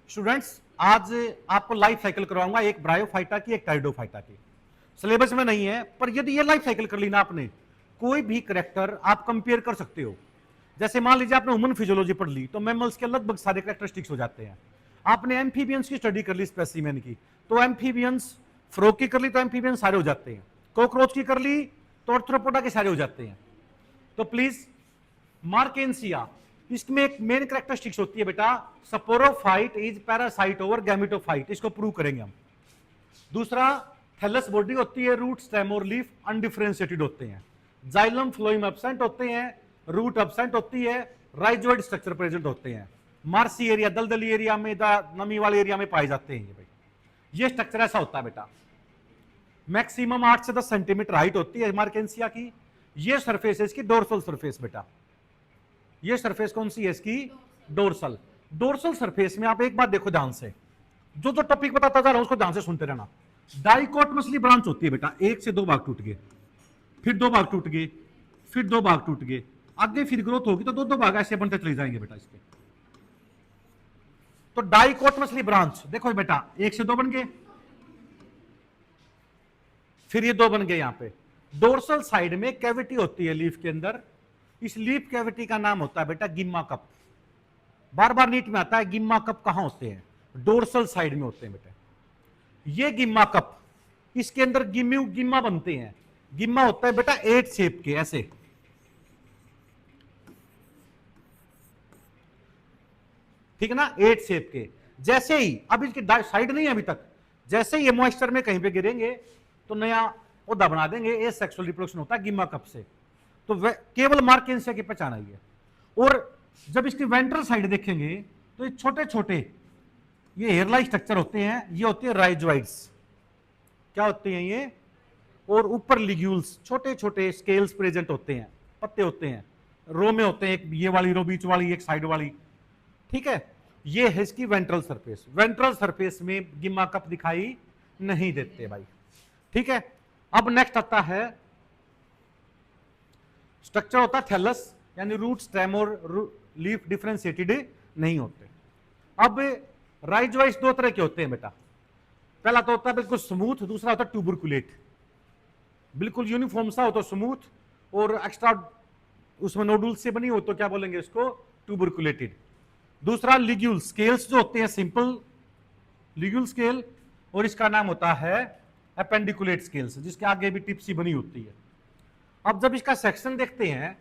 Students, आज आपको life cycle करवाऊंगा, एक ब्रायोफाइटा की, एक टाइडोफाइटा की। सिलेबस में नहीं है, पर यदि ये लाइफ साइकिल कर ली ना आपने, कोई भी करेक्टर आप कंपेयर कर सकते हो। जैसे मान लीजिए आपने ह्यूमन फिजियोलॉजी पढ़ ली, तो मैमल्स के लगभग सारे करेक्टरिस्टिक्स हो जाते हैं। आपने एम्फीबियंस की स्टडी कर ली, स्पेसिमेन की, तो एम्फीबियंस, फ्रॉग की कर ली तो एम्फीबियंस सारे हो जाते हैं। कॉकरोच की कर ली तो आर्थ्रोपोडा के सारे हो जाते हैं। तो प्लीज, मार्केंसिया, इसमें एक मेन कैरेक्टरिस्टिक्स होती है बेटा, sporophyte is parasite over gametophyte, इसको प्रूव करेंगे हम। दूसरा, थैलस बॉडी होती है, रूट स्टेम और लीफ अनडिफरेंशिएटेड होते हैं। जाइलम फ्लोएम एब्सेंट होते हैं, रूट एब्सेंट होती है, राइजोइड स्ट्रक्चर प्रेजेंट होते हैं। मार्सी एरिया, दलदली एरिया में, नमी वाले एरिया में पाए जाते हैं ये भाई। ये स्ट्रक्चर ऐसा होता है बेटा। मैक्सिमम 8 से 10 सेंटीमीटर हाइट होती है मार्केंसिया की। ये सरफेस है इसकी डोर्सल सरफेस बेटा। ये सरफेस कौन सी है इसकी? डोर्सल। डोर्सल सरफेस में आप एक बात देखो ध्यान से, जो जो टॉपिक बताता जा रहा हूं उसको ध्यान से सुनते रहना। डाइकोटमसली ब्रांच होती है बेटा, एक से दो भाग टूट गए, फिर दो भाग टूट गए, फिर दो भाग टूट गए, आगे फिर ग्रोथ होगी तो दो दो भाग ऐसे बनते चले जाएंगे बेटा इसके। तो डाइकोटमसली ब्रांच देखो बेटा, एक से दो बन गए, फिर ये दो बन गए। यहां पे डोर्सल साइड में कैविटी होती है लीफ के अंदर, इस लीफ कैविटी का नाम होता है बेटा गिम्मा कप। बार बार नीट में आता है गिम्मा कप कहां होते हैं? डोर्सल साइड में होते हैं बेटा। ये गिम्मा कप, इसके अंदर गिम्मा बनते हैं। गिम्मा होता है बेटा 8 शेप के, ऐसे। ठीक है ना, 8 शेप के। जैसे ही, अब इसकी साइड नहीं है अभी तक, जैसे ही ये मॉइस्चर में कहीं पे गिरेंगे तो नया पौधा बना देंगे। ये सेक्सुअल रिप्रोडक्शन होता है गिम्मा कप से। तो केवल मार्केंसिया की पहचान आई है। और जब इसकी वेंट्रल साइड देखेंगे तो ये छोटे छोटे ये हेयरलाइक स्ट्रक्चर होते हैं, ये होते हैं राइजोइड्स। क्या होते हैं ये? और ऊपर लिग्यूल्स, छोटे छोटे स्केल्स प्रेजेंट होते हैं, पत्ते होते हैं, रो में होते हैं, एक ये वाली रो, बीच वाली, एक साइड वाली। ठीक है, ये है इसकी वेंट्रल सरफेस। वेंट्रल सरफेस में गिम्मा कप दिखाई नहीं देते भाई। ठीक है, अब नेक्स्ट आता है स्ट्रक्चर होता है थैलस, यानी रूट स्टेम और लीफ डिफरेंशिएटेड नहीं होते। अब राइजोइड्स दो तरह के होते हैं बेटा। पहला तो होता है बिल्कुल स्मूथ, दूसरा होता है ट्यूबरकुलेट। बिल्कुल यूनिफॉर्म सा हो तो स्मूथ, और एक्स्ट्रा उसमें नोडुल से बनी हो तो क्या बोलेंगे इसको? ट्यूबरकुलेटेड। दूसरा लिग्यूल स्केल्स जो होते हैं, सिंपल लिग्यूल स्केल, और इसका नाम होता है एपेंडिकुलेट स्केल्स, जिसके आगे भी टिप सी बनी होती है। अब जब इसका सेक्शन देखते हैं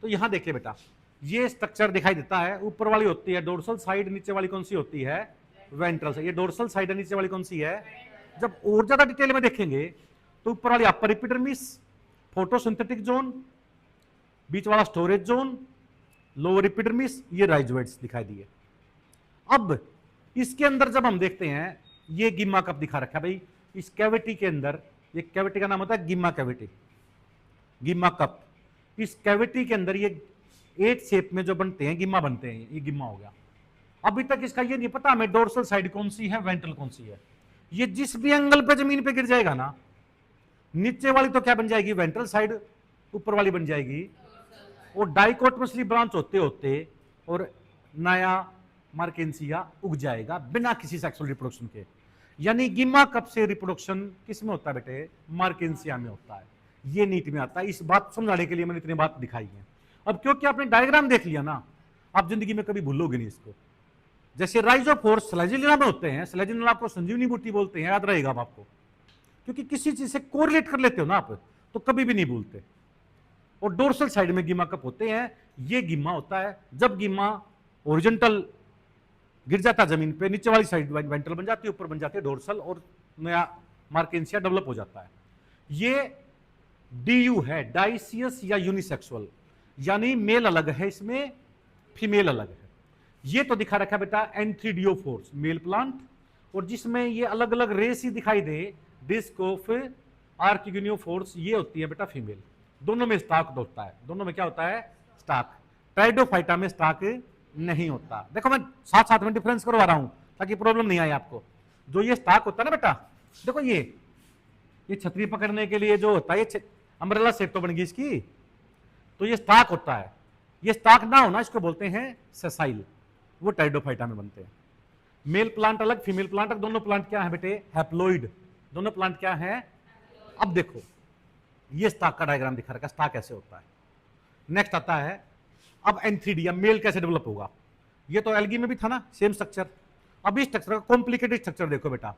तो यहां देखिए बेटा, ये स्ट्रक्चर दिखाई देता है। ऊपर वाली होती है डोर्सल साइड, नीचे वाली कौन सी होती है? Ventral side. ये डोर्सल साइड है, नीचे वाली कौन सी है? जब और ज्यादा डिटेल में देखेंगे तो ऊपर वाली अपर एपिडर्मिस, फोटोसिंथेटिक जोन, बीच वाला स्टोरेज जोन, लोअर एपिडर्मिस, ये राइजोइड्स दिखाई दिए। अब इसके अंदर जब हम देखते हैं, ये गिम्मा कप दिखा रखा है भाई। इस कैविटी के अंदर, ये कैविटी का नाम होता है गिम्मा कैविटी, गिम्मा कप। इस कैविटी के अंदर ये 8 शेप में जो बनते हैं, गिम्मा बनते हैं, ये गिम्मा हो गया। अभी तक इसका ये नहीं पता हमें डोर्सल साइड कौन सी है, वेंट्रल कौन सी है। ये जिस भी एंगल पे जमीन पे गिर जाएगा ना, नीचे वाली तो क्या बन जाएगी? वेंट्रल साइड, ऊपर वाली बन जाएगी। और डाइकोटमसली ब्रांच होते होते और नया मार्केंसिया उग जाएगा बिना किसी सेक्सुअल रिप्रोडक्शन के। यानी गिम्मा कप से रिप्रोडक्शन किस में होता है बेटे? मार्केंसिया में होता है। ये नीट में आता है। इस बात समझाने के लिए मैंने इतनी बात दिखाई है। अब क्योंकि आपने डायग्राम देख लिया ना, आप जिंदगी में कभी भूलोगे नहीं इसको। जैसे राइजोफोर्स स्लेजिनिला में होते हैं, स्लेजिनिला को संजीवनी बूटी बोलते हैं, याद रहेगा आपको, क्योंकि किसी चीज से कोरिलेट कर लेते हो ना आप, तो कभी भी नहीं भूलते। और डोर्सल साइड में गिम्मा कप होते हैं। ये गिम्मा होता है जब गिम्मा ओरिजेंटल गिर जाता है जमीन पे, नीचे वाली साइड वेंट्रल बन जाती है, ऊपर बन जाती है डोर्सल, और नया मार्केंसिया डेवलप हो जाता है। ये डीयू है, डाइसियस या यूनिसेक्सुअल, यानी मेल अलग है इसमें, फीमेल अलग है। ये तो दिखा रखा है बेटा एंथ्रीडियोफोर्स, मेल प्लांट, और जिसमें ये अलग अलग रेस ही दिखाई दे, डिस्क ऑफ आर्किगोनियोफोर्स, ये होती है बेटा फीमेल। दोनों में स्टाक होता है, दोनों में क्या होता है? स्टाक। टाइडोफाइटा में स्टाक नहीं होता। देखो मैं साथ साथ में डिफरेंस करवा रहा हूं ताकि प्रॉब्लम नहीं आए आपको। जो ये स्टाक होता है ना बेटा, देखो ये छतरी पकड़ने के लिए जो होता है, ये अम्ब्रेला शेप तो बन गई इसकी, तो ये स्टाक होता है। ये स्टाक ना होना इसको बोलते हैं सेसाइल, वो टाइडोफाइटा में बनते हैं। मेल प्लांट अलग, फीमेल प्लांट अलग, दोनों प्लांट क्या है बेटे? हैप्लॉइड। दोनों प्लांट क्या है? अब देखो ये स्टॉक का डायग्राम दिखा रखा है, स्टॉक कैसे होता है। नेक्स्ट आता है अब एंथीडिया, मेल कैसे डेवलप होगा। ये तो एल्गी में भी था ना सेम स्ट्रक्चर। अब इस स्ट्रक्चर का कॉम्प्लिकेटेड स्ट्रक्चर देखो बेटा,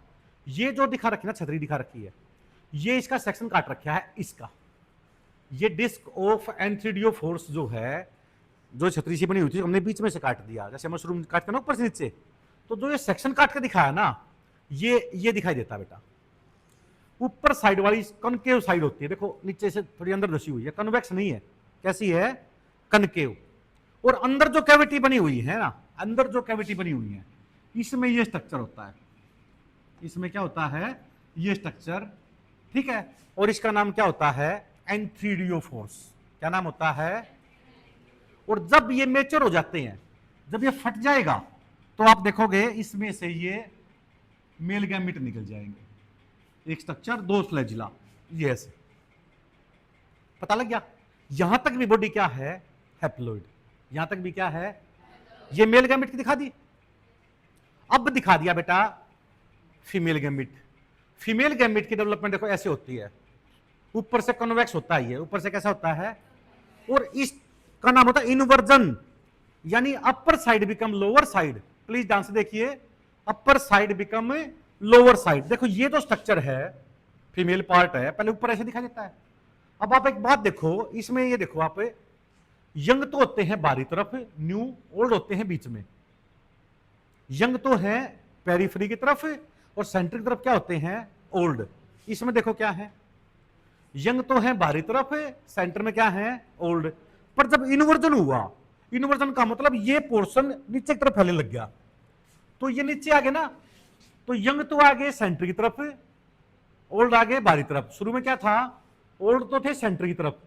ये जो दिखा रखी है ना छतरी दिखा रखी है, ये इसका सेक्शन काट रखा है इसका। ये डिस्क ऑफ एंथ्रीडियोफोर्स जो है, जो छतरी सी बनी हुई थी हमने बीच में से काट दिया, जैसे मशरूम काटते ना ऊपर से नीचे, तो जो ये सेक्शन काट के दिखाया ना, ये दिखाई देता बेटा। ऊपर साइड वाली कनकेव साइड होती है, देखो नीचे से थोड़ी अंदर धसी हुई है, कन्वेक्स नहीं है, कैसी है? कनकेव। और अंदर जो कैविटी बनी हुई है ना, अंदर जो कैविटी बनी हुई है, इसमें ये स्ट्रक्चर होता है। इसमें क्या होता है? ये स्ट्रक्चर, ठीक है। और इसका नाम क्या होता है? एंथ्रीडियोफोर्स। क्या नाम होता है? और जब ये मैच्योर हो जाते हैं, जब ये फट जाएगा, तो आप देखोगे इसमें से ये मेल गैमेट निकल जाएंगे। एक स्ट्रक्चर, दो फ्लैजिला, ये ऐसे। पता लग गया? यहां तक भी बॉडी क्या है? हैप्लॉइड। यहां तक भी क्या है? ये मेल गैमेट की दिखा दी। अब दिखा दिया बेटा फीमेल गैमेट। फीमेल गैमेट की डेवलपमेंट देखो ऐसे होती है, ऊपर से कन्वेक्स होता है, ये ऊपर से कैसा होता है, और इसका नाम होता है इनवर्जन, यानी upper side become lower side. Please ध्यान से देखिए, upper side become lower side. देखो ये जो स्ट्रक्चर है, फीमेल पार्ट है, पहले ऊपर ऐसे दिखाई देता है। अब आप एक बात देखो, इसमें ये देखो आप, यंग तो होते हैं बाहरी तरफ, न्यू ओल्ड होते हैं बीच में। यंग तो है पेरिफेरी की तरफ, और सेंटर की तरफ क्या होते हैं? ओल्ड। इसमें देखो क्या है, यंग तो है बाहरी तरफ, सेंटर में क्या है? ओल्ड। पर जब इन्वर्जन हुआ, इन्वर्जन का मतलब ये पोर्शन नीचे की तरफ फैलने लग गया, तो ये नीचे आ गए ना, तो यंग तो आ गए सेंटर की तरफ, ओल्ड आ गए बाहरी तरफ। शुरू में क्या था? ओल्ड तो थे सेंटर की तरफ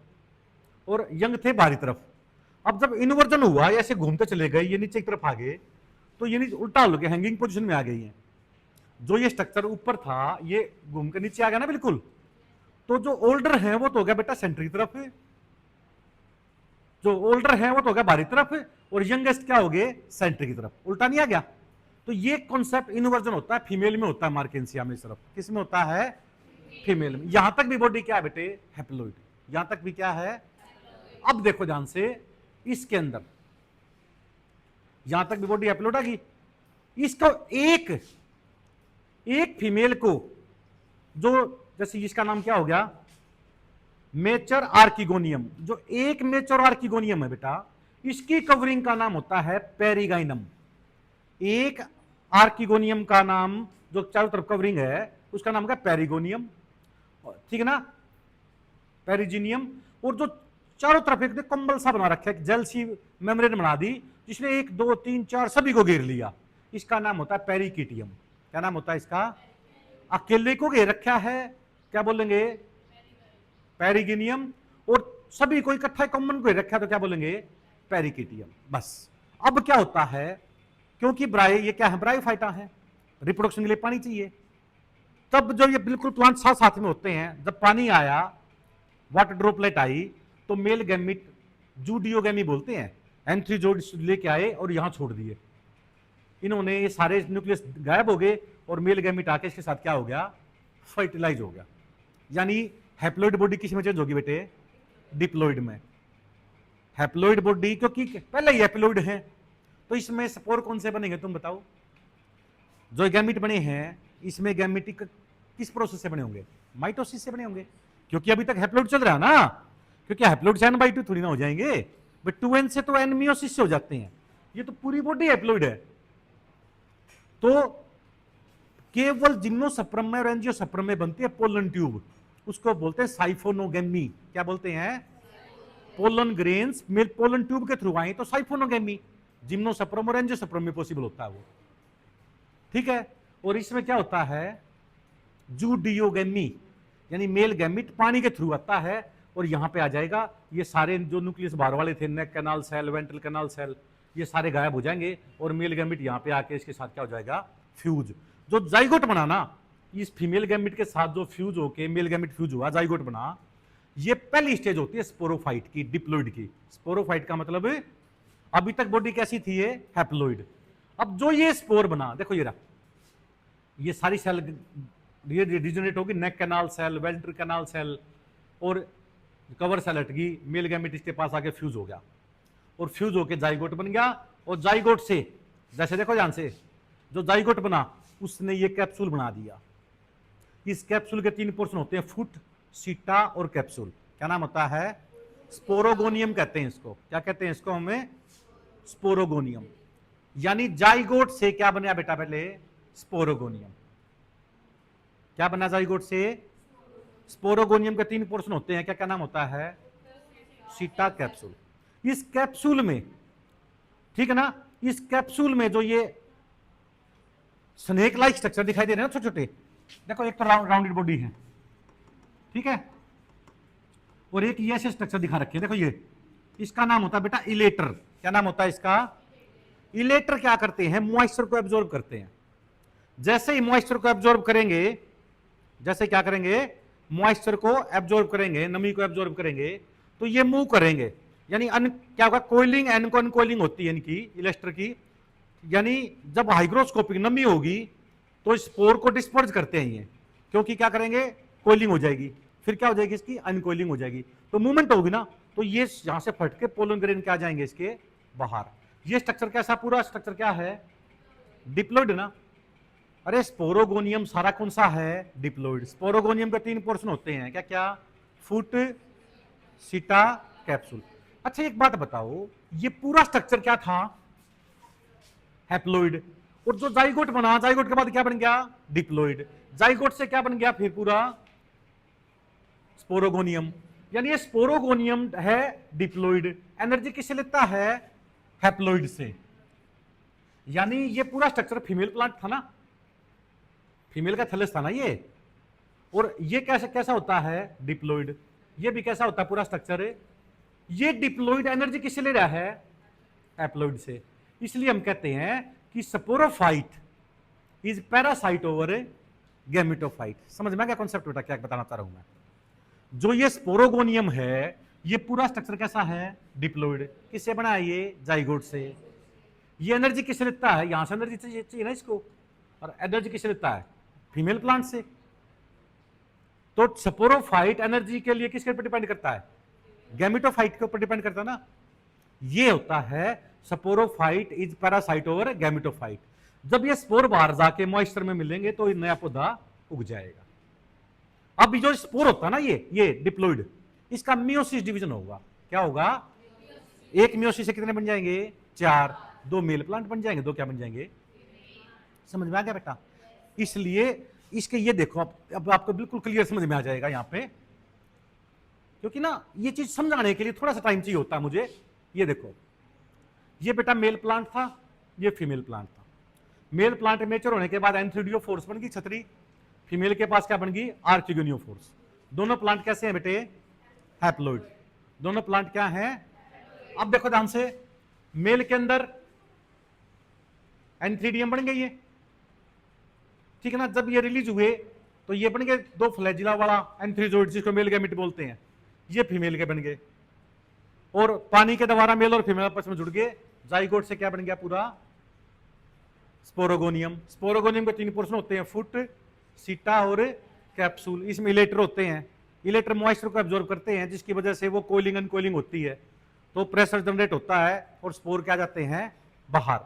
और यंग थे बाहरी तरफ। अब जब इन्वर्जन हुआ, ऐसे घूमते चले गए, ये नीचे की तरफ आ गए, तो ये नीचे उल्टा हो गया, हैंगिंग पोजीशन में आ गई है। जो ये स्ट्रक्चर ऊपर था, ये घूम के नीचे आ गया ना बिल्कुल। तो जो ओल्डर है वो तो हो गया बेटा सेंटर की तरफ, जो ओल्डर है वो तो हो गया बाहरी तरफ, और यंगेस्ट क्या हो गए? सेंटर की तरफ। उल्टा नहीं आ गया? तो ये कॉन्सेप्ट इन्वर्जन होता है, फीमेल में होता है, मार्केंसिया में सिर्फ। किस में होता है? फीमेल में। यहां तक भी बॉडी क्या है बेटे? हैप्लॉइड। यहां तक भी क्या है? अब देखो ध्यान से, इसके अंदर यहां तक भी बॉडी हैप्लॉइड आ गई। इसको एक फीमेल को, जो जैसे इसका नाम क्या हो गया? Mature archegonium. जो एक मेचर आर्किगोनियम है बेटा, इसकी कवरिंग का नाम होता है पेरिगाइनम। एक आर्किगोनियम का नाम, जो चारों तरफ कवरिंग है, उसका नाम क्या? पेरिगोनियम, ठीक है ना, पेरिजीनियम। और जो चारों तरफ एक कंबल सा बना रखा है, जेल सी मेम्ब्रेन बना दी, जिसने 1 2 3 4 सभी को घेर लिया, इसका नाम होता है पेरिकिटियम। क्या नाम होता है इसका? अकेले को घेर रखा है, क्या बोलेंगे? पेरिगिनियम। और सभी को इकट्ठा कॉमन को घेर रखा है, तो क्या बोलेंगे? पेरिकिटियम। बस अब क्या होता है, क्योंकि ब्राई, ये क्या है? ब्रायोफाइटा है, रिप्रोडक्शन के लिए पानी चाहिए। तब जब ये बिल्कुल प्लांट साथ साथ में होते हैं, जब पानी आया, वाटर ड्रॉपलेट आई, तो मेल गैमिट, जूडियोगैमी बोलते हैं, एंथ्रीजोइड लेके आए और यहां छोड़ दिए। इन्होंने ये सारे न्यूक्लियस गायब हो गए, और मेल गैमिट आके इसके साथ क्या हो गया? फर्टिलाइज हो गया। यानी हैप्लॉइड बॉडी किस में चेंज होगी बेटे? डिप्लॉइड में। हैप्लॉइड बॉडी, क्योंकि पहले ही हैप्लॉइड है, तो इसमें स्पोर कौन से बनेंगे तुम बताओ? जो गैमिट बने हैं, इसमें गैमिटिक किस प्रोसेस से बने होंगे? माइटोसिस से बने होंगे, क्योंकि अभी तक हैप्लॉइड चल रहा है ना। क्योंकि हैप्लॉइड से n/2 थोड़ी ना हो जाएंगे, बट 2n से तो n मियोसिस से हो जाते हैं। ये तो पूरी बॉडी हैप्लॉइड है। तो केवल जिम्नोस्पर्म में और एंजियोस्पर्म में बनती है पोलन ट्यूब, उसको बोलते हैं साइफोनोगेमी। क्या बोलते हैं? पोलन ग्रेन्स मिल पोलन ट्यूब के थ्रू आए तो साइफोनोगेमी, जिम्नोस्पर्म और एंजियोस्पर्म में पॉसिबल होता है वो, ठीक है। और इसमें क्या होता है? जूडियोगेमी, यानी मेल गैमिट पानी के थ्रू आता है और यहां पे आ जाएगा। ये सारे जो न्यूक्लियस बाहर वाले थे, neck canal cell, ventral canal cell, ये सारे गायब हो जाएंगे, और मेल गैमिट यहां पे आके इसके साथ क्या हो जाएगा? फ्यूज। जो जाइगोट बना ना, इस फीमेल गैमिट के साथ जो फ्यूज होके मेल गैमिट फ्यूज हुआ, जाइगोट बना, ये पहली स्टेज होती है स्पोरोफाइट की, डिप्लॉइड की। स्पोरोफाइट का मतलब अभी तक बॉडी कैसी थी? ये हैप्लॉइड। अब जो ये स्पोर बना, देखो ये रहा, ये सारी सेल ये डिजनरेट होगी, neck canal cell, ventral canal cell, और कवर सेल हट गई, मेल गैमेट इसके पास आके फ्यूज हो गया, और फ्यूज होके जाइगोट बन गया, और जाइगोट से जैसे देखो ध्यान से, जो जाइगोट बना उसने ये कैप्सूल बना दिया। इस कैप्सूल के 3 पोर्शन होते हैं, फुट, सीटा और कैप्सूल। क्या नाम होता है? स्पोरोगोनियम कहते हैं इसको। क्या कहते हैं इसको? हमें स्पोरोगोनियम। यानी जाइगोट से क्या बना बेटा? पहले स्पोरोगोनियम। क्या बना जाइगोट से? स्पोरोगोनियम के 3 पोर्शन होते हैं। क्या क्या नाम होता है? सीटा, कैप्सूल। इस कैप्सूल में, ठीक है ना, इस कैप्सूल में जो ये स्नेक लाइक स्ट्रक्चर दिखाई दे रहे हैं ना छोटे छोटे, देखो एक तो राउंडेड बॉडी है, ठीक है, और एक ये ऐसे स्ट्रक्चर दिखा रखे हैं, देखो ये, इसका नाम होता है बेटा इलेटर। क्या नाम होता है इसका? इलेटर। क्या करते हैं? मॉइस्चर को एब्जॉर्ब करते हैं। जैसे ही मॉइस्चर को एब्जॉर्ब करेंगे, जैसे क्या करेंगे? मॉइस्चर को एब्जॉर्ब करेंगे, नमी को एब्जॉर्ब करेंगे, तो ये मूव करेंगे। यानी क्या होगा? कोइलिंग, अनकोइलिंग होती है इनकी, इलेस्टर की। यानी जब हाइग्रोस्कोपिक नमी होगी तो स्पोर को डिस्पर्स करते हैं ये, क्योंकि क्या करेंगे? कोइलिंग हो जाएगी, फिर क्या हो जाएगी? इसकी अनकोइलिंग हो जाएगी, तो मूवमेंट होगी ना, तो ये यहां से फट के पोलन ग्रेन क्या जाएंगे? इसके बाहर। ये स्ट्रक्चर कैसा? पूरा स्ट्रक्चर क्या है? डिप्लॉइड ना। अरे स्पोरोगोनियम सारा कौन सा है? डिप्लॉइड। स्पोरोगोनियम के 3 पोर्शन होते हैं। क्या क्या? फुट, सीटा, कैप्सूल। अच्छा एक बात बताओ, ये पूरा स्ट्रक्चर क्या था? हैप्लॉइड। और जो जाइगोट बना, जाइगोट के बाद क्या बन गया? डिप्लॉइड। जाइगोट से क्या बन गया फिर? पूरा स्पोरोगोनियम। यानी ये स्पोरोगोनियम है डिप्लॉइड। एनर्जी किससे लेता है? हैप्लॉइड से। यानी ये पूरा स्ट्रक्चर फीमेल प्लांट था ना, फीमेल का थैलस था ना ये, और ये कैसे कैसा होता है? डिप्लॉइड। ये भी कैसा होता है पूरा स्ट्रक्चर? ये डिप्लॉइड। एनर्जी किससे ले रहा है? हैप्लॉइड से। इसलिए हम कहते हैं कि sporophyte is parasite over gametophyte. समझ में आ गया कॉन्सेप्ट बेटा? क्या बताना चाह रहा हूं मैं? जो ये स्पोरोगोनियम है, ये पूरा स्ट्रक्चर कैसा है? डिप्लॉइड। किससे बना है ये? जाइगोट से। ये एनर्जी किससे लेता है? यहां से एनर्जी चाहिए ना इसको, और एनर्जी किससे लेता है? फीमेल प्लांट से। तो स्पोरोफाइट एनर्जी के लिए किसके ऊपर डिपेंड करता है? गैमेटोफाइट के ऊपर डिपेंड करता है ना। ये होता है sporophyte is parasite over gametophyte. जब ये स्पोर बाहर जाके मॉइस्चर में मिलेंगे तो नया पौधा उग जाएगा। अब जो स्पोर होता है ना, ये डिप्लॉइड, इसका मियोसिस डिवीजन होगा। क्या होगा? एक मियोसिस से कितने बन जाएंगे? 4। 2 मेल प्लांट बन जाएंगे, 2 क्या बन जाएंगे? समझ में आ गया बेटा? इसलिए इसके ये देखो, अब आपको बिल्कुल क्लियर समझ में आ जाएगा यहां पे, क्योंकि ना ये चीज समझाने के लिए थोड़ा सा टाइम चाहिए होता है मुझे। ये देखो, ये बेटा मेल प्लांट था, ये फीमेल प्लांट था। मेल प्लांट मेच्योर होने के बाद एंथ्रीडियो फोर्स बन गई छतरी, फीमेल के पास क्या बन गई? आर्किगोनियो फोर्स। दोनों प्लांट कैसे हैं बेटे? हैप्लॉइड। दोनों प्लांट क्या हैं? अब देखो ध्यान से, मेल के अंदर एंथ्रीडियम बन गई है, ठीक है ना। जब ये रिलीज हुए तो ये बन गए 2 फ्लैजिला वाला एंथ्रीजोइड, जिसको मेल गैमेट बोलते हैं। ये फीमेल के बन गए, और पानी के द्वारा मेल और फीमेल आपस में जुड़ गए। जाइगोट से क्या बन गया? पूरा स्पोरोगोनियम। स्पोरोगोनियम के 3 पोर्शन होते हैं, फुट, सीटा और कैप्सूल। इसमें इलेटर होते हैं। इलेटर मॉइस्चर को एब्जॉर्ब करते हैं, जिसकी वजह से वो कोइलिंग अनकोइलिंग होती है, तो प्रेशर जनरेट होता है और स्पोर क्या जाते हैं? बाहर।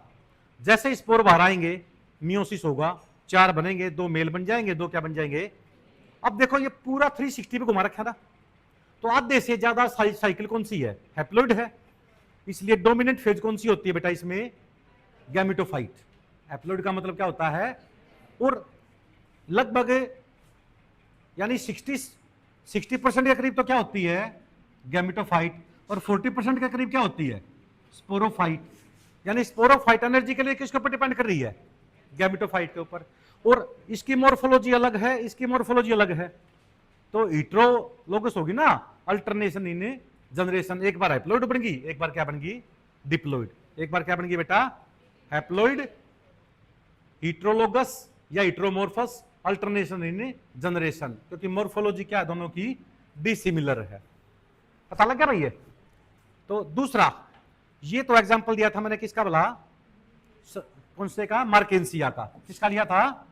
जैसे ही स्पोर बाहर आएंगे, मियोसिस होगा, 4 बनेंगे, 2 मेल बन जाएंगे, 2 क्या बन जाएंगे? अब देखो ये पूरा 360 पे घुमा रखा था, तो आधे से ज्यादा साइकिल कौन सी है? हैप्लॉइड है। इसलिए डोमिनेंट फेज कौन सी होती है बेटा इसमें? गैमेटोफाइट। हैप्लॉइड का मतलब क्या होता है? और लगभग यानी 60% के करीब तो क्या होती है? गैमेटोफाइट। और 40% के करीब क्या होती है? स्पोरोफाइट। यानी स्पोरोफाइट एनर्जी के लिए किसके ऊपर डिपेंड कर रही है? गैमेटोफाइट के ऊपर। और इसकी मॉर्फोलॉजी अलग है, इसकी मॉर्फोलॉजी अलग है। तो हीट्रोलोगस होगी ना, अल्टरनेशन इन जनरेशन। एक बार हैप्लॉइड बन गई, एक बार क्या बन गई? डिप्लॉइड। एक बार क्या बन गई बेटा? हैप्लॉइड, हीट्रोलोगस या हीट्रोमॉर्फस, अल्टरनेशन इन जनरेशन। क्योंकि मॉर्फोलॉजी क्या है दोनों की? डिसिमिलर है। पता लग गया भाई? ये तो दूसरा, ये तो एग्जांपल दिया था मैंने किसका? भला कौन से का? मार्केंसिया का। किसका लिया था?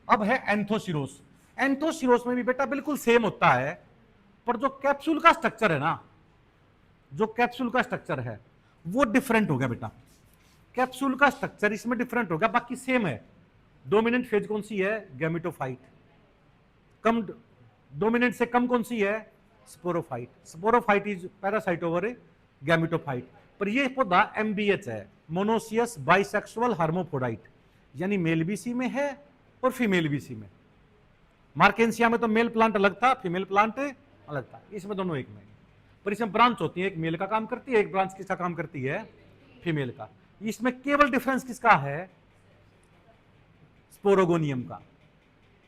अब है एंथोसिरोस। एंथोसिरोस में भी बेटा बिल्कुल सेम होता है, पर जो कैप्सूल का स्ट्रक्चर है ना, जो कैप्सूल का स्ट्रक्चर है वो डिफरेंट हो गया बेटा। कैप्सूल का स्ट्रक्चर इसमें डिफरेंट हो गया, बाकी सेम है। डोमिनेंट फेज कौन सी है? गैमेटोफाइट। कम डोमिनेंट से कम कौन सी है? Sporophyte. Sporophyte is parasite over gametophyte. पर ये पौधा एमबीएच है, मोनोसियस बाइसेक्सुअल हार्मोफोडाइट, यानी मेल बीसी में है और फीमेल बीसी में। मार्केंसिया में तो मेल प्लांट अलग था, फीमेल प्लांट अलग था, इसमें दोनों एक में। पर इसमें ब्रांच होती है, एक मेल का काम करती है, एक ब्रांच किसका काम करती है? फीमेल का। इसमें केवल डिफरेंस किसका है? स्पोरोगोनियम का।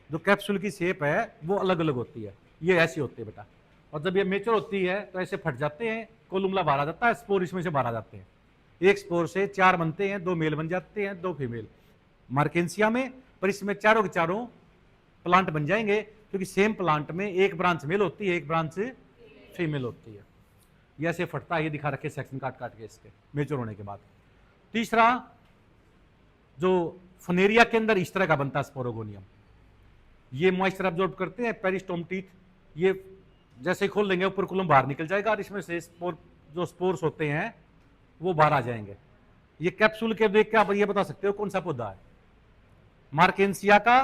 जो कैप्सूल की शेप है वो अलग अलग होती है, ये ऐसी होती है बेटा। और जब ये मेच्योर होती है तो ऐसे फट जाते हैं, कोलुमला बाहर आ जाता है, स्पोर इसमें से बाहर आ जाते हैं। एक स्पोर से 4 बनते हैं, 2 मेल बन जाते हैं, 2 फीमेल मार्केंसिया में। पर इसमें चारों के चारों प्लांट बन जाएंगे, क्योंकि सेम प्लांट में एक ब्रांच मेल होती है, एक ब्रांच फीमेल होती है। ये ऐसे फटता है, ये दिखा रखे सेक्शन काट काट के इसके मेच्योर होने के बाद। तीसरा, जो फनेरिया के अंदर इस तरह का बनता है स्पोरोगोनियम, ये मॉइस्चर अब्जॉर्ब करते हैं, पेरिस्टोम टीथ, ये जैसे ही खोल लेंगे ऊपर कुलम बाहर निकल जाएगा और इसमें से स्पोर, जो स्पोर्स होते हैं वो बाहर आ जाएंगे। ये कैप्सूल के देख के आप ये बता सकते हो कौन सा पौधा है? मार्केंसिया का।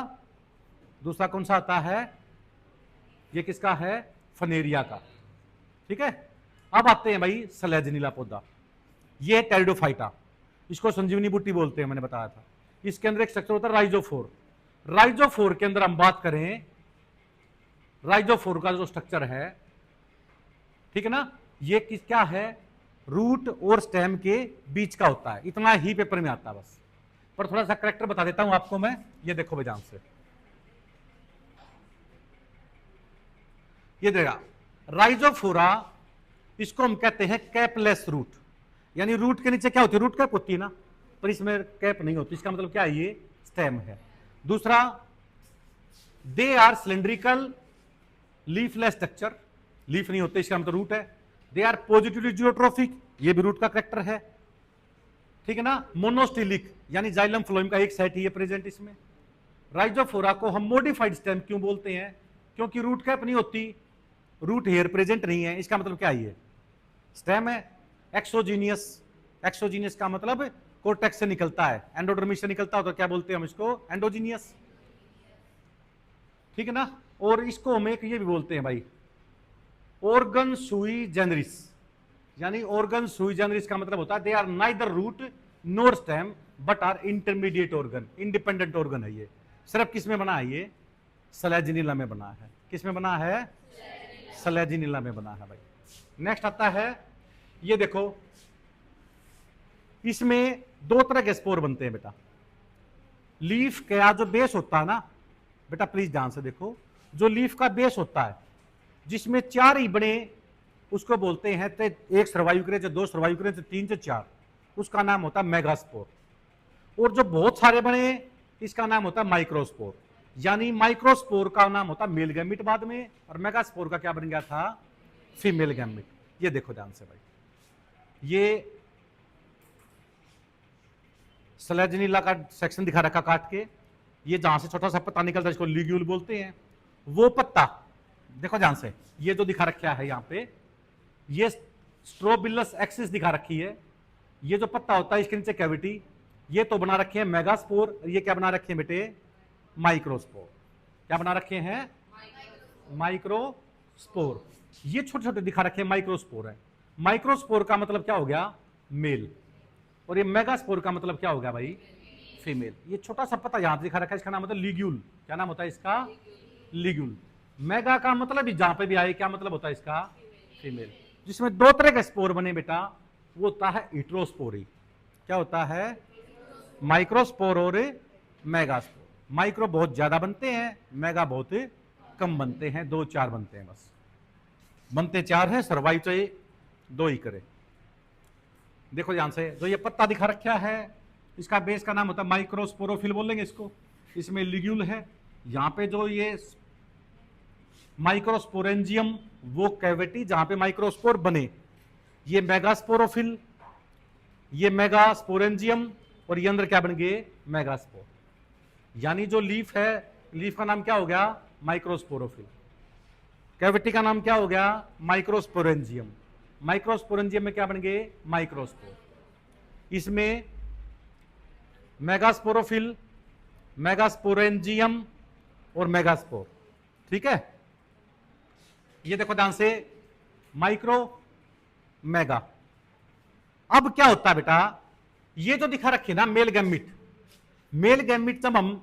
दूसरा कौन सा आता है? ये किसका है? फनेरिया का। ठीक है। अब आते हैं भाई सलेजनीला पौधा। ये है टेरिडोफाइटा, इसको संजीवनी बूटी बोलते हैं, मैंने बताया था। इसके अंदर एक स्ट्रक्चर होता है राइजोफोर। राइजोफोर के अंदर हम बात करें, राइजोफोर का जो स्ट्रक्चर है, ठीक है ना, ये क्या है? रूट और स्टेम के बीच का होता है। इतना ही पेपर में आता है बस, पर थोड़ा सा करेक्टर बता देता हूं आपको मैं। ये देखो भाई ध्यान से, ये देखा राइजोफोरा, इसको हम कहते हैं कैपलेस रूट, यानी रूट के नीचे क्या होती है? रूट कैप होती है ना, पर इसमें कैप नहीं होती। इसका मतलब क्या है? ये स्टेम है। दूसरा, they are cylindrical leafless structure, leaf नहीं होते, इसका मतलब रूट है। दे आर पॉजिटिवली जियोट्रोफिक, ये भी रूट का करेक्टर है, ठीक है ना। मोनोस्टिलिक, यानी जाइलम फ्लोएम का एक सेट ही है प्रेजेंट इसमें। राइजोफोरा को हम मॉडिफाइड स्टेम क्यों बोलते हैं? क्योंकि रूट कैप नहीं होती, रूट हेयर प्रेजेंट नहीं है। इसका मतलब क्या है? ये स्टेम है। एक्सोजीनियस, एक्सोजीनियस का मतलब कोर्टेक्स से निकलता है, एंडोडर्मिस से निकलता है, तो क्या बोलते हैं हम इसको? एंडोजीनियस, ठीक है ना। और इसको हम एक ये भी बोलते हैं भाई, ऑर्गन सुई जेनरिस, यानी ऑर्गन सुई जेनरिस का मतलब होता है they are neither root nor stem but are intermediate organ, independent organ है। ये सिर्फ किस में बना है? ये सलेजिनिला में बना है। किस में बना है? सलेजिनिला में बना है भाई। नेक्स्ट आता है, ये देखो, इसमें 2 तरह के स्पोर बनते हैं बेटा। लीफ का जो बेस होता है ना बेटा, प्लीज ध्यान से देखो, जो लीफ का बेस होता है जिसमें 4 ही बने, उसको बोलते हैं, तो एक सर्वाइव करे, 2 सर्वाइव करे, 3 से 4, उसका नाम होता है मेगास्पोर। और जो बहुत सारे बने, इसका नाम होता है माइक्रोस्पोर। यानी माइक्रोस्पोर का नाम होता है मेल गैमेट बाद में, और मेगास्पोर का क्या बन गया था? Female gamete. ये देखो ध्यान से भाई, ये सलेजिनिला का सेक्शन दिखा रखा काट के। ये जहां से छोटा सा पत्ता निकलता है इसको लिग्यूल बोलते हैं। वो पत्ता देखो ध्यान से, ये जो दिखा रखा है यहाँ पे, ये स्ट्रोबिलस एक्सिस दिखा रखी है। ये जो पत्ता होता है इसके नीचे कैविटी, ये तो बना रखे हैं मेगास्पोर, ये क्या बना रखे हैं बेटे? माइक्रोस्पोर। क्या बना रखे हैं? माइक्रोस्पोर। ये छोटे छोटे दिखा रखे हैं, माइक्रोस्पोर है। माइक्रोस्पोर का मतलब क्या हो गया? मेल। और ये मेगास्पोर का मतलब क्या हो गया भाई? फीमेल। ये छोटा सा पत्ता यहां दिखा रखा है, इसका नाम होता है लिग्यूल। क्या नाम होता है इसका? लिग्यूल। मेगा का मतलब भी जहां पे भी आए, क्या मतलब होता है इसका? फीमेल। जिसमें 2 तरह के स्पोर बने बेटा, वो होता है इट्रोस्पोरी। क्या होता है? माइक्रोस्पोर और मेगास्पोर। माइक्रो बहुत ज्यादा बनते हैं, मेगा बहुत कम बनते हैं, 2-4 बनते हैं बस। बनते 4 हैं, सर्वाइव चाहिए 2 ही करे। देखो ध्यान से, जो ये पत्ता दिखा रखा है, इसका बेस का नाम होता है माइक्रोस्पोरोफिल बोलेंगे इसको। इसमें लिग्यूल है। यहां पे जो ये माइक्रोस्पोरेंजियम, वो कैविटी जहां पे माइक्रोस्पोर बने, ये मेगास्पोरोफिल, ये मेगास्पोरेंजियम, और ये अंदर क्या बन गए, मेगास्पोर। यानी जो लीफ है, लीफ का नाम क्या हो गया, माइक्रोस्पोरोफिल। कैविटी का नाम क्या हो गया, माइक्रोस्पोरेंजियम। माइक्रोस्पोरेंजियम में क्या बन गए, माइक्रोस्पोर। इसमें मेगास्पोरोफिल, मेगास्पोरेंजियम और मेगास्पोर। ठीक है, ये देखो ध्यान से, माइक्रो, मेगा। अब क्या होता है बेटा, ये जो दिखा रखे ना मेल गैमिट, मेल गैमिट जब हम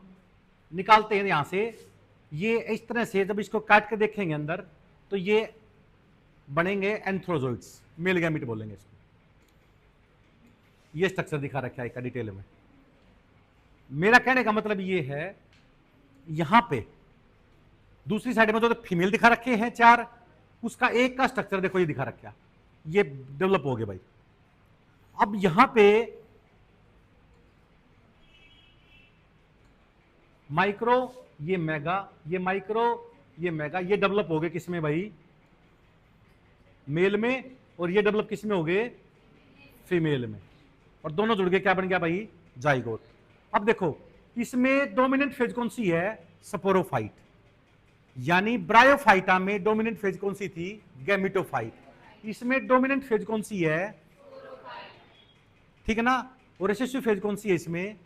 निकालते हैं यहां से, ये इस तरह से जब इसको काट के देखेंगे अंदर, तो ये बनेंगे एंथ्रोजोइड्स, मेल गैमिट बोलेंगे इसको। ये स्ट्रक्चर दिखा रखा है डिटेल में। मेरा कहने का मतलब ये है, यहां पे दूसरी साइड में जो फीमेल दिखा रखे हैं 4, उसका एक का स्ट्रक्चर देखो ये दिखा रखा, ये डेवलप हो गया भाई। अब यहां पे माइक्रो, ये मेगा, ये माइक्रो, ये मेगा, ये डेवलप हो गए किसमें भाई, मेल में, और ये डेवलप किसमें हो गए, फीमेल में, और दोनों जुड़ गए, क्या बन गया भाई, जाइगोट। अब देखो इसमें डोमिनेंट फेज कौन सी है, स्पोरोफाइट। यानी ब्रायोफाइटा में डोमिनेंट फेज कौन सी थी, गैमेटोफाइट। इसमें डोमिनेंट फेज कौन सी है, ठीक है ना, और रिसेसिव फेज कौन सी है, इसमें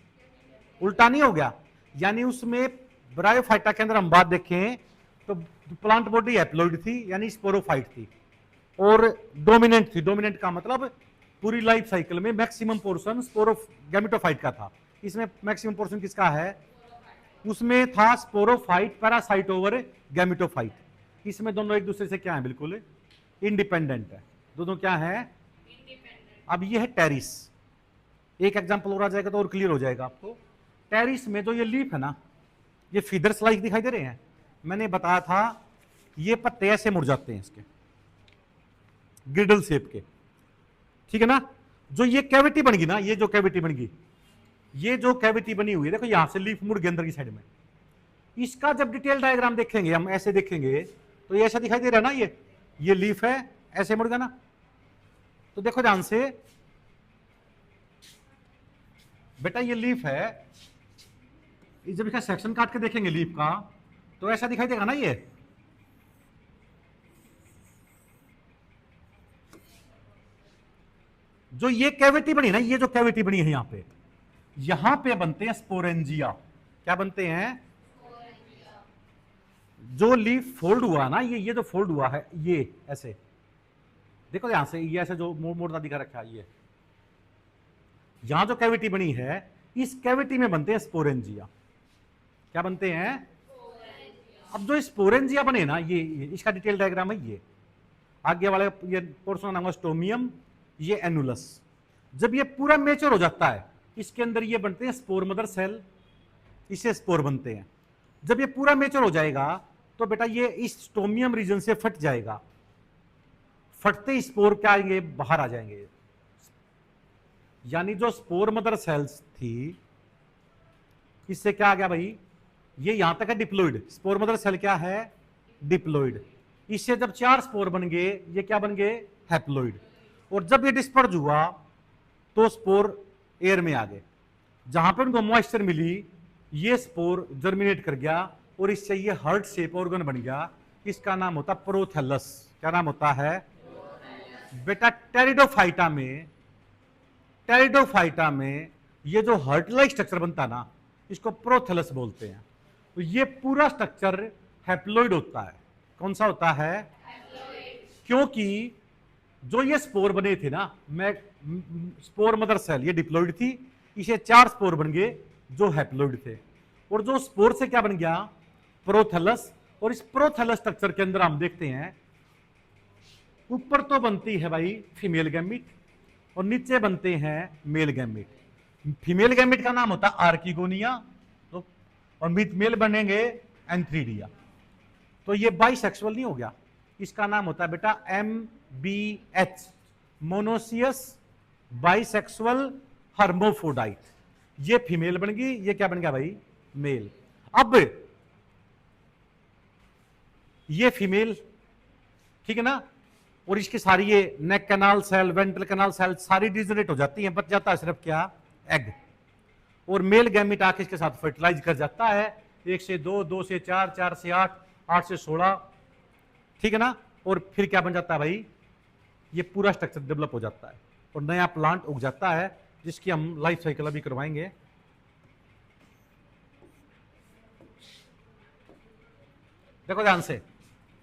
उल्टा नहीं हो गया। यानी उसमें ब्रायोफाइटा के अंदर हम बात देखें तो प्लांट बॉडी हैप्लॉइड थी, यानी स्पोरोफाइट थी, और डोमिनेंट थी। डोमिनेंट का मतलब पूरी लाइफ साइकिल में मैक्सिमम पोर्शन गैमेटोफाइट का था। इसमें मैक्सिमम पोर्शन किसका है, उसमें था स्पोरोफाइट, पैरासाइट ओवर गैमेटोफाइट। इसमें दोनों एक दूसरे से क्या है, बिल्कुल इंडिपेंडेंट है, दोनों क्या है, अब ये है टेरिस। एक एग्जांपल और आ जाएगा तो और क्लियर हो जाएगा आपको। टेरिस में जो ये लीफ है ना, ये फीदर स्लाइस दिखाई दे रहे हैं, मैंने बताया था ये पत्ते ऐसे मुड़ जाते हैं इसके, ग्रिडल शेप के, ठीक है ना। जो ये कैविटी बन गई ना, ये जो कैविटी बन गई, ये जो कैविटी बनी हुई है, देखो यहां से लीफ मुड़ गई अंदर की साइड में। इसका जब डिटेल डायग्राम देखेंगे हम, ऐसे देखेंगे तो ये ऐसा दिखाई दे रहा है ना, ये लीफ है, ऐसे मुड़ गया ना। तो देखो ध्यान से बेटा, ये लीफ है, जब इसका सेक्शन काट के देखेंगे लीफ का, तो ऐसा दिखाई देगा ना। ये जो ये कैविटी बनी ना, ये जो कैविटी बनी है यहां पे बनते हैं स्पोरेंजिया। क्या बनते हैं, जो लीफ फोल्ड हुआ ना, ये जो फोल्ड हुआ है, ये ऐसे देखो ध्यान से, ये ऐसे जो मोड़ता दिखा रखा है, ये यहां जो कैविटी बनी है, इस कैविटी में बनते हैं स्पोरेंजिया। क्या बनते हैं, अब जो स्पोरेंजिया बने ना, ये इसका डिटेल डायग्राम है। ये आगे वाले ये पोर्शन नाम है स्टोमियम, ये एनुलस। जब ये पूरा मैच्योर हो जाता है, इसके अंदर ये बनते हैं स्पोर मदर सेल, इससे स्पोर बनते हैं। जब ये पूरा मैच्योर हो जाएगा तो बेटा ये इस स्टोमियम रीजन से फट जाएगा, फटते ही स्पोर क्या आएंगे, बाहर आ जाएंगे। यानी जो स्पोर मदर सेल्स थी, इससे क्या आ गया भाई, ये यहां तक है डिप्लॉइड। स्पोर मदर सेल क्या है, डिप्लॉइड। इससे जब 4 स्पोर बन गए, ये क्या बन गए, हैप्लॉइड। और जब ये डिस्पर्ज हुआ तो स्पोर एयर में आ गए, जहां पर उनको मॉइस्चर मिली, ये स्पोर जर्मिनेट कर गया और इससे ये हार्ट शेप ऑर्गन बन गया। इसका नाम होता प्रोथैलस। क्या नाम होता है बेटा, टेरिडोफाइटा में ये जो हार्ट लाइक स्ट्रक्चर बनता ना, इसको प्रोथैलस बोलते हैं। तो ये पूरा स्ट्रक्चर हैप्लॉइड होता है। कौन सा होता है, क्योंकि जो ये स्पोर बने थे ना, स्पोर मदर सेल ये डिप्लॉइड थी, इसे 4 स्पोर बन गए जो हैप्लॉइड थे, और जो स्पोर से क्या बन गया, प्रोथैलस। और इस प्रोथैलस स्ट्रक्चर के अंदर हम देखते हैं, ऊपर तो बनती है भाई फीमेल गैमिट और नीचे बनते हैं मेल गैमिट। फीमेल गैमिट का नाम होता है आर्किगोनिया, तो और मेल बनेंगे एंथ्रीडिया। तो ये बाइसेक्सुअल नहीं हो गया, इसका नाम होता है बेटा MBH, मोनोसियस बाइसेक्सुअल हर्मोफोडाइट। ये फीमेल बन गई, ये क्या बन गया भाई, मेल। अब ये फीमेल, ठीक है ना, और इसकी सारी ये neck canal cell, ventral canal cell सारी डिजनरेट हो जाती है, बच जाता है सिर्फ क्या, एग। और मेल गैमिट आके इसके साथ फर्टिलाइज कर जाता है, 1 से 2, 2 से 4, 4 से 8, 8 से 16, ठीक है ना। और फिर क्या बन जाता है भाई, ये पूरा स्ट्रक्चर डेवलप हो जाता है और नया प्लांट उग जाता है, जिसकी हम लाइफ साइकिल अभी करवाएंगे। देखो ध्यान से,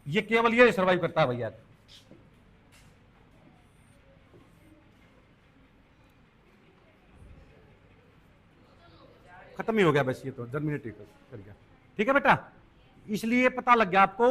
ये केवल ये सर्वाइव करता है भैया। खत्म ही हो गया बस, ये तो जर्मिनेटिव कर गया। ठीक है बेटा, इसलिए पता लग गया आपको